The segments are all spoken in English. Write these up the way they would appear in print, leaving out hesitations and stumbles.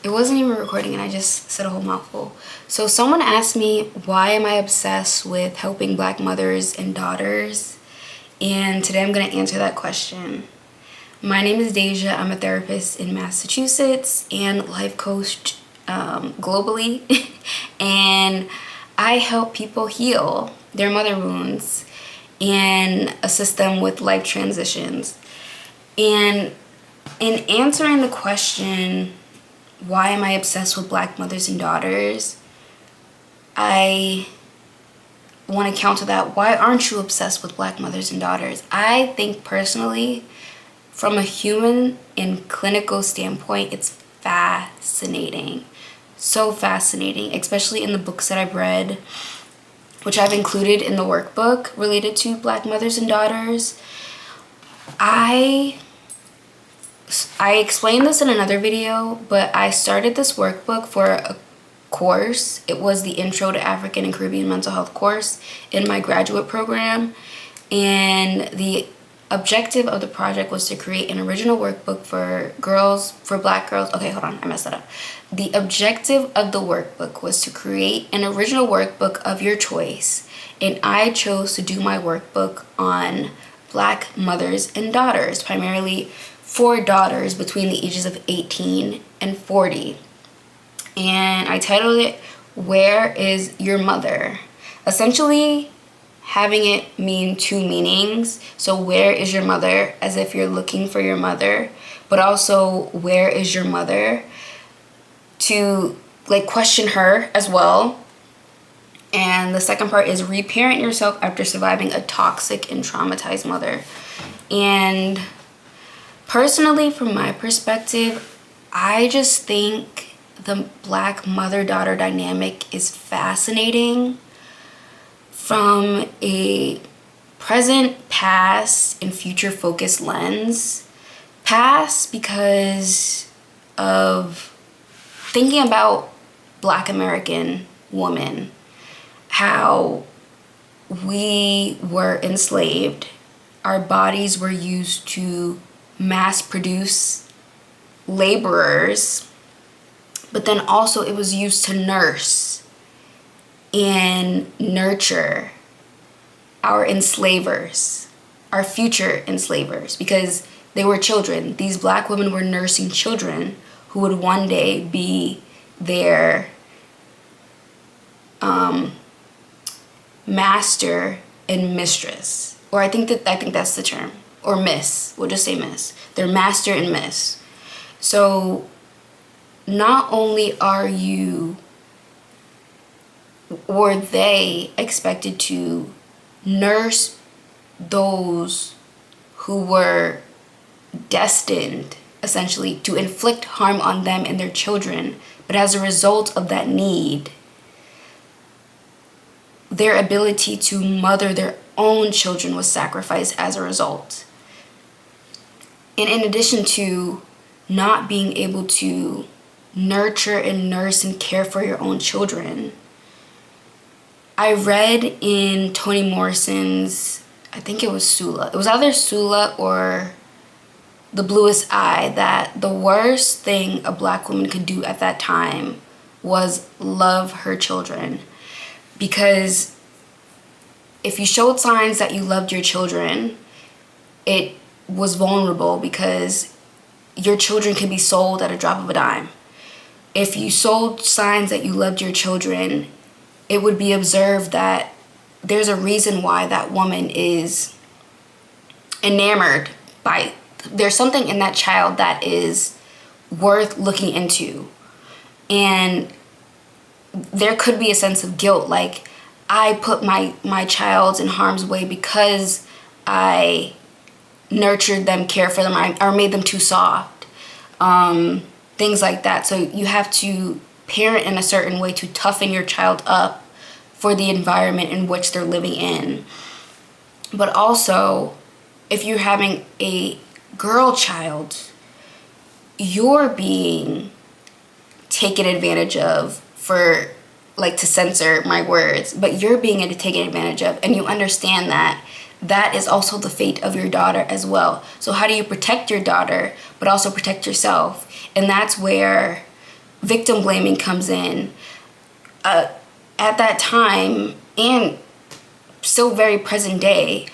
It wasn't even recording and I just said a whole mouthful. So someone asked me, why am I obsessed with helping Black mothers and daughters? And today I'm going to answer that question. My name is Dasia. I'm a therapist in Massachusetts and life coach globally. And I help people heal their mother wounds and assist them with life transitions. And in answering the question, why am I obsessed with Black mothers and daughters? I want to counter that. Why aren't you obsessed with Black mothers and daughters? I think personally, from a human and clinical standpoint, it's fascinating. So fascinating, especially in the books that I've read, which I've included in the workbook related to Black mothers and daughters. I explained this in another video, but I started this workbook for a course. It was the Intro to African and Caribbean Mental Health course in my graduate program. And the objective of the project was to create an original workbook for Black girls. Okay, hold on, I messed that up. The objective of the workbook was to create an original workbook of your choice. And I chose to do my workbook on Black mothers and daughters, primarily for daughters between the ages of 18 and 40. And I titled it, Where is Your Mother? Essentially, having it mean two meanings. So where is your mother, as if you're looking for your mother, but also where is your mother, to question her as well. And the second part is reparent yourself after surviving a toxic and traumatized mother. And personally, from my perspective, I just think the Black mother-daughter dynamic is fascinating from a present, past, and future-focused lens. Past because of thinking about Black American women, how we were enslaved, our bodies were used to mass produce laborers, but then also it was used to nurse and nurture our enslavers, our future enslavers, because they were children. These Black women were nursing children who would one day be their master and mistress. Or I think that's the term. Or miss. We'll just say miss. Their master and miss. So not only were they expected to nurse those who were destined, essentially, to inflict harm on them and their children, but as a result of that need, their ability to mother their own children was sacrificed as a result. And in addition to not being able to nurture and nurse and care for your own children, I read in Toni Morrison's, I think it was Sula. It was either Sula or The Bluest Eye, that the worst thing a Black woman could do at that time was love her children. Because if you showed signs that you loved your children, it was vulnerable because your children could be sold at a drop of a dime. If you showed signs that you loved your children, it would be observed that there's a reason why that woman is enamored by, there's something in that child that is worth looking into. And there could be a sense of guilt, like, I put my child in harm's way because I nurtured them, cared for them, or made them too soft. Things like that. So you have to parent in a certain way to toughen your child up for the environment in which they're living in. But also, if you're having a girl child, you're being taken advantage of for, to censor my words, but you're being taken advantage of, and you understand that that is also the fate of your daughter as well. So how do you protect your daughter, but also protect yourself? And that's where victim blaming comes in. At that time, and still very present day,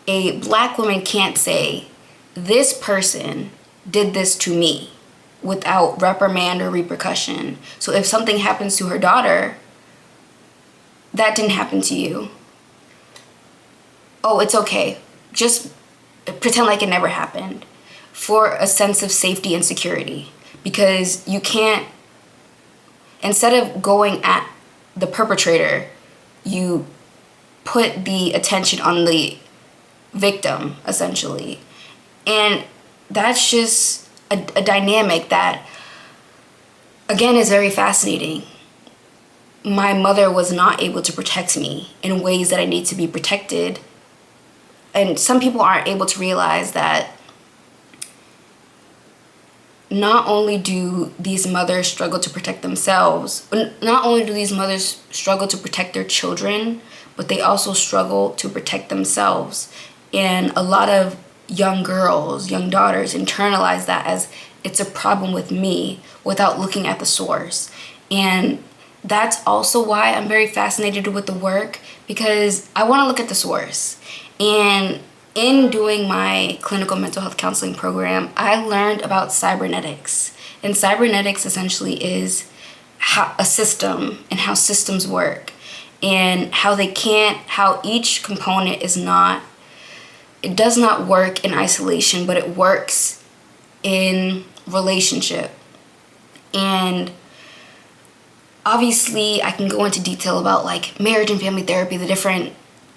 a Black woman can't say, this person did this to me, without reprimand or repercussion. So if something happens to her daughter, that didn't happen to you. Oh, it's okay. Just pretend like it never happened, for a sense of safety and security. Because you can't, instead of going at the perpetrator, you put the attention on the victim, essentially. And that's just a dynamic that, again, is very fascinating. My mother was not able to protect me in ways that I need to be protected. And some people aren't able to realize that not only do these mothers struggle to protect themselves, not only do these mothers struggle to protect their children, but they also struggle to protect themselves. And a lot of young girls, young daughters internalize that as it's a problem with me without looking at the source. And that's also why I'm very fascinated with the work, because I want to look at the source. And in doing my clinical mental health counseling program, I learned about cybernetics. And cybernetics essentially is how a system and how systems work, and how each component it does not work in isolation, but it works in relationship. And obviously I can go into detail about like marriage and family therapy, the different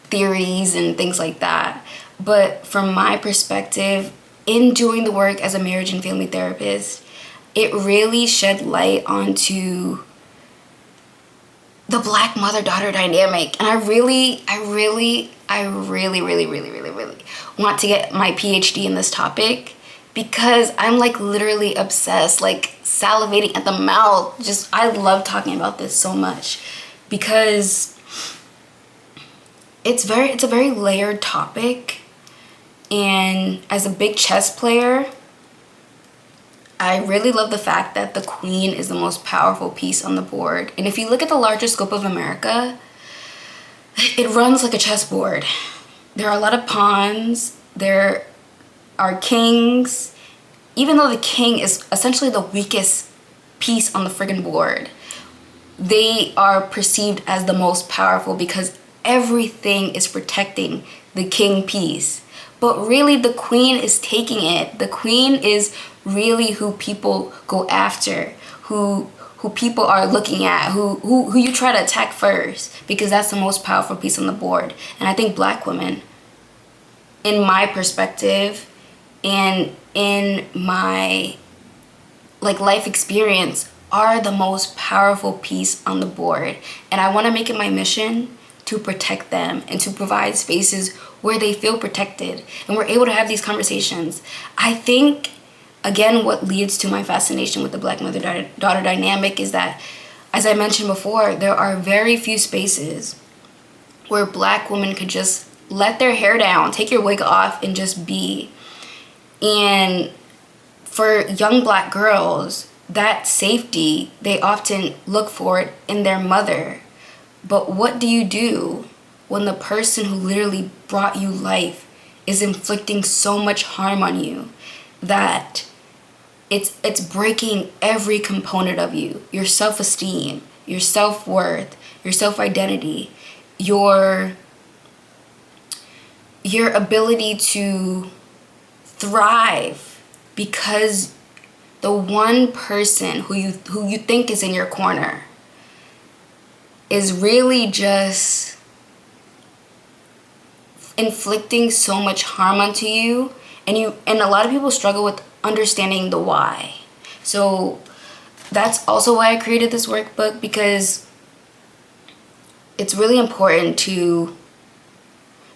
theories and things like that. But from my perspective, in doing the work as a marriage and family therapist, it really shed light onto the Black mother-daughter dynamic. And I really want to get my PhD in this topic, because I'm like literally obsessed, like salivating at the mouth. Just, I love talking about this so much, because it's a very layered topic. And as a big chess player, I really love the fact that the queen is the most powerful piece on the board. And if you look at the larger scope of America, it runs like a chessboard. There are a lot of pawns, there are kings. Even though the king is essentially the weakest piece on the friggin' board, they are perceived as the most powerful because everything is protecting the king piece. But really, the queen is taking it. The queen is really who people go after, who people are looking at, who you try to attack first, because that's the most powerful piece on the board. And I think Black women, in my perspective and in my like life experience, are the most powerful piece on the board. And I want to make it my mission to protect them and to provide spaces where they feel protected and we're able to have these conversations. I think, again, what leads to my fascination with the Black mother-daughter dynamic is that, as I mentioned before, there are very few spaces where Black women could just let their hair down, take your wig off, and just be. And for young Black girls, that safety, they often look for it in their mother. But what do you do when the person who literally brought you life is inflicting so much harm on you that it's breaking every component of you? Your self-esteem, your self-worth, your self-identity, your ability to thrive, because the one person who you think is in your corner is really just inflicting so much harm onto you, and a lot of people struggle with understanding the why. So that's also why I created this workbook, because it's really important to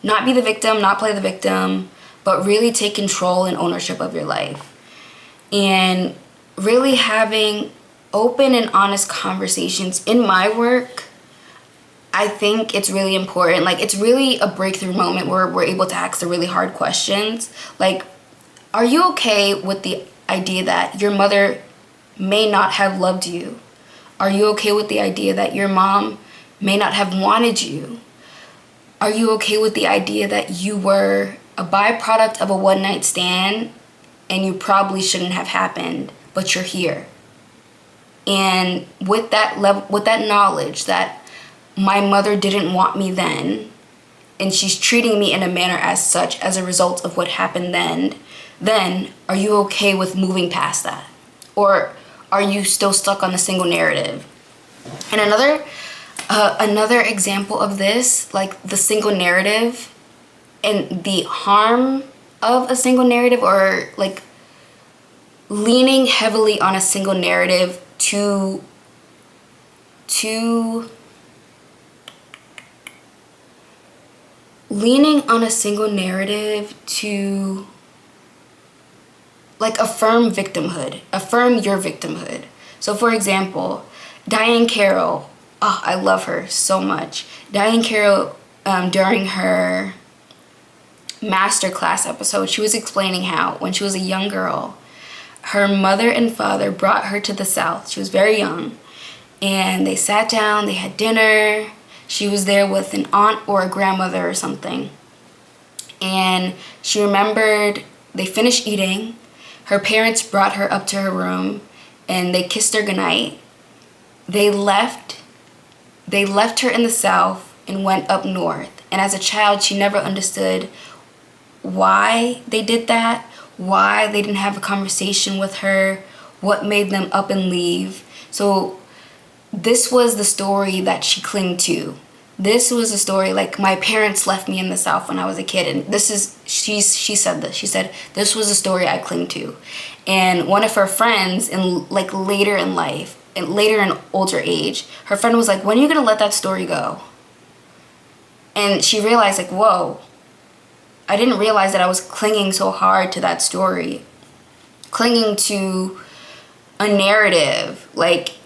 not be the victim, not play the victim, but really take control and ownership of your life. And really having open and honest conversations in my work, I think it's really important. Like, it's really a breakthrough moment where we're able to ask the really hard questions. Like, are you okay with the idea that your mother may not have loved you? Are you okay with the idea that your mom may not have wanted you? Are you okay with the idea that you were a byproduct of a one-night stand and you probably shouldn't have happened, but you're here? And with that level, with that knowledge that my mother didn't want me then, and she's treating me in a manner as such as a result of what happened then are you okay with moving past that? Or are you still stuck on the single narrative? And another example of this, like the single narrative and the harm of a single narrative, or like leaning heavily on a single narrative to leaning on a single narrative to like affirm victimhood, affirm your victimhood. So for example, Diane Carroll, oh, I love her so much. Diane Carroll, during her masterclass episode, she was explaining how when she was a young girl, her mother and father brought her to the South. She was very young, and they sat down, they had dinner. She was there with an aunt or a grandmother or something. And she remembered they finished eating. Her parents brought her up to her room and they kissed her goodnight. They left her in the South and went up north. And as a child, she never understood why they did that, why they didn't have a conversation with her, what made them up and leave. So this was the story that she clung to. This was a story like, my parents left me in the South when I was a kid, and she said this. She said this was a story I cling to. And one of her friends, in like later in life, and later in older age, her friend was like, when are you gonna let that story go? And she realized, like, whoa, I didn't realize that I was clinging so hard to that story, clinging to a narrative, like,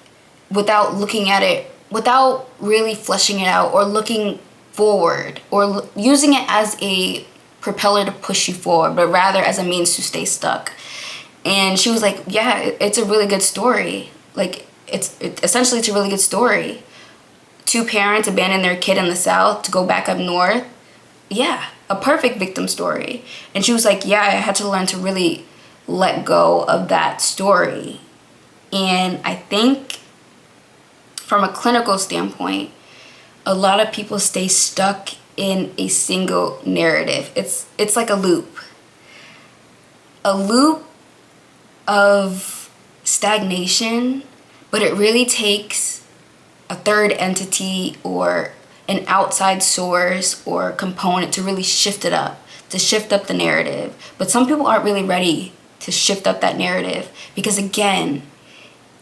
without looking at it, without really fleshing it out or looking forward or using it as a propeller to push you forward, but rather as a means to stay stuck. And she was like, yeah, it's a really good story. Like, essentially it's a really good story. Two parents abandon their kid in the South to go back up north. Yeah, a perfect victim story. And she was like, yeah, I had to learn to really let go of that story. And I think from a clinical standpoint, a lot of people stay stuck in a single narrative. It's like a loop of stagnation, but it really takes a third entity or an outside source or component to really shift it up, to shift up the narrative. But some people aren't really ready to shift up that narrative because, again,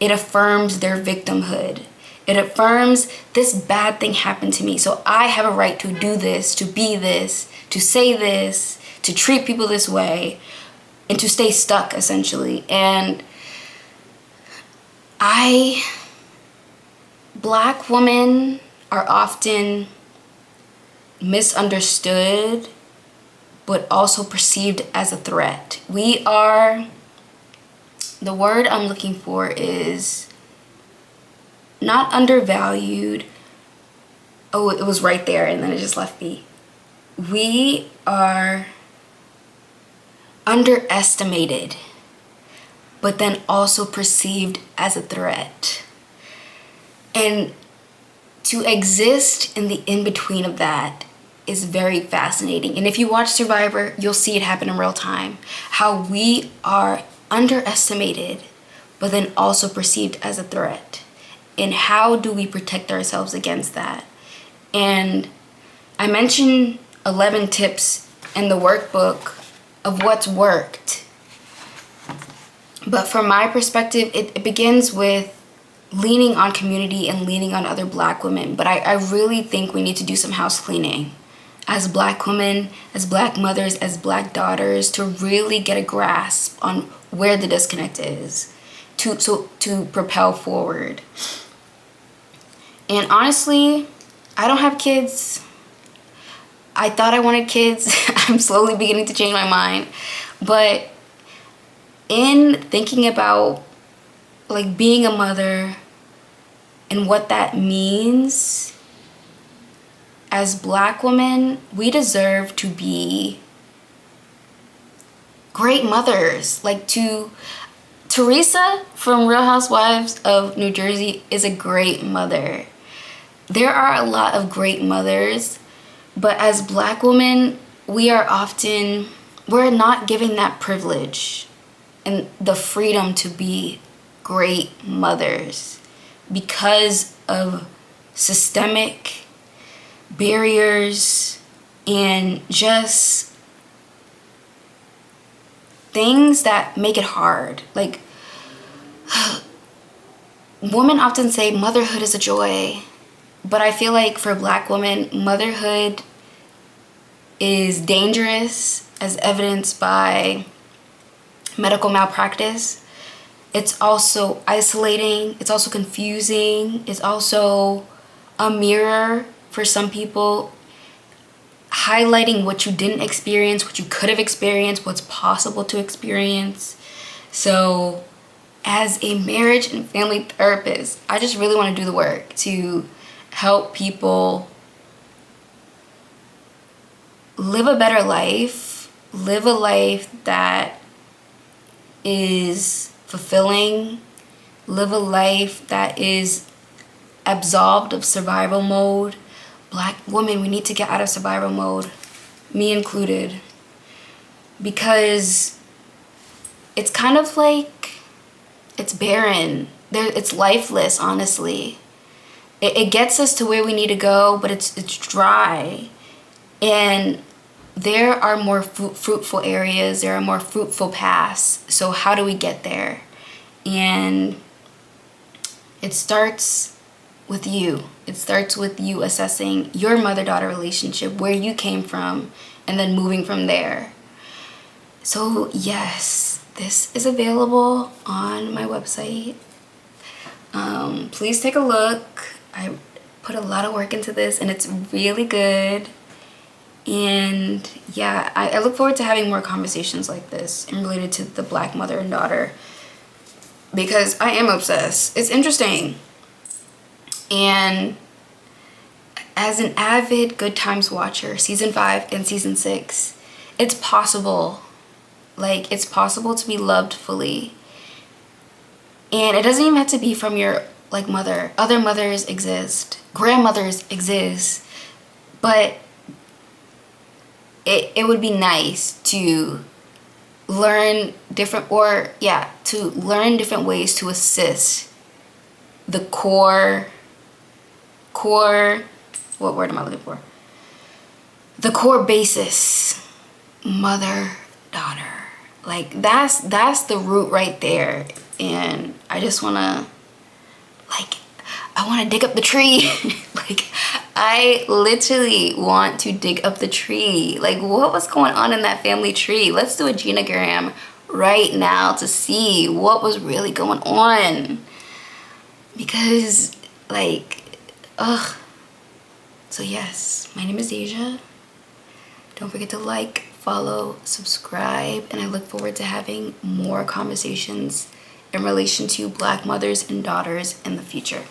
it affirms their victimhood. It affirms this bad thing happened to me, so I have a right to do this, to be this, to say this, to treat people this way, and to stay stuck, essentially. And Black women are often misunderstood, but also perceived as a threat. The word I'm looking for is not undervalued. Oh, it was right there and then it just left me. We are underestimated, but then also perceived as a threat. And to exist in the in-between of that is very fascinating. And if you watch Survivor, you'll see it happen in real time. How we are underestimated, but then also perceived as a threat. And how do we protect ourselves against that? And I mentioned 11 tips in the workbook of what's worked. But from my perspective, it begins with leaning on community and leaning on other Black women. But I really think we need to do some house cleaning as Black women, as Black mothers, as Black daughters, to really get a grasp on where the disconnect is, to propel forward. And honestly, I don't have kids. I thought I wanted kids. I'm slowly beginning to change my mind. But in thinking about like being a mother and what that means. As Black women, we deserve to be great mothers. Like Teresa from Real Housewives of New Jersey is a great mother. There are a lot of great mothers, but as Black women, we're not given that privilege and the freedom to be great mothers because of systemic barriers and just things that make it hard. Like, women often say motherhood is a joy, but I feel like for Black women, motherhood is dangerous, as evidenced by medical malpractice. It's also isolating, it's also confusing, it's also a mirror for some people, highlighting what you didn't experience, what you could have experienced, what's possible to experience. So as a marriage and family therapist, I just really want to do the work to help people live a better life, live a life that is fulfilling, live a life that is absolved of survival mode. Black women, we need to get out of survival mode, me included, because it's kind of like, it's barren. It's lifeless, honestly. It gets us to where we need to go, but it's dry. And there are more fruitful areas, there are more fruitful paths. So how do we get there? And it starts with you. It starts with you assessing your mother-daughter relationship, where you came from, and then moving from there. So yes, this is available on my website. Please take a look. I put a lot of work into this and it's really good. And yeah, I look forward to having more conversations like this and related to the Black mother and daughter, because I am obsessed. It's interesting. And as an avid Good Times watcher, season 5 and season 6, it's possible. Like, it's possible to be loved fully. And it doesn't even have to be from your like mother. Other mothers exist. Grandmothers exist. But it would be nice to learn different ways to assist the core, what word am I looking for? The core basis, mother, daughter. Like, that's the root right there. And I just wanna, I wanna dig up the tree. Like, I literally want to dig up the tree. Like, what was going on in that family tree? Let's do a genogram right now to see what was really going on. Because, So yes, my name is Dasia. Don't forget to like, follow, subscribe, and I look forward to having more conversations in relation to Black mothers and daughters in the future.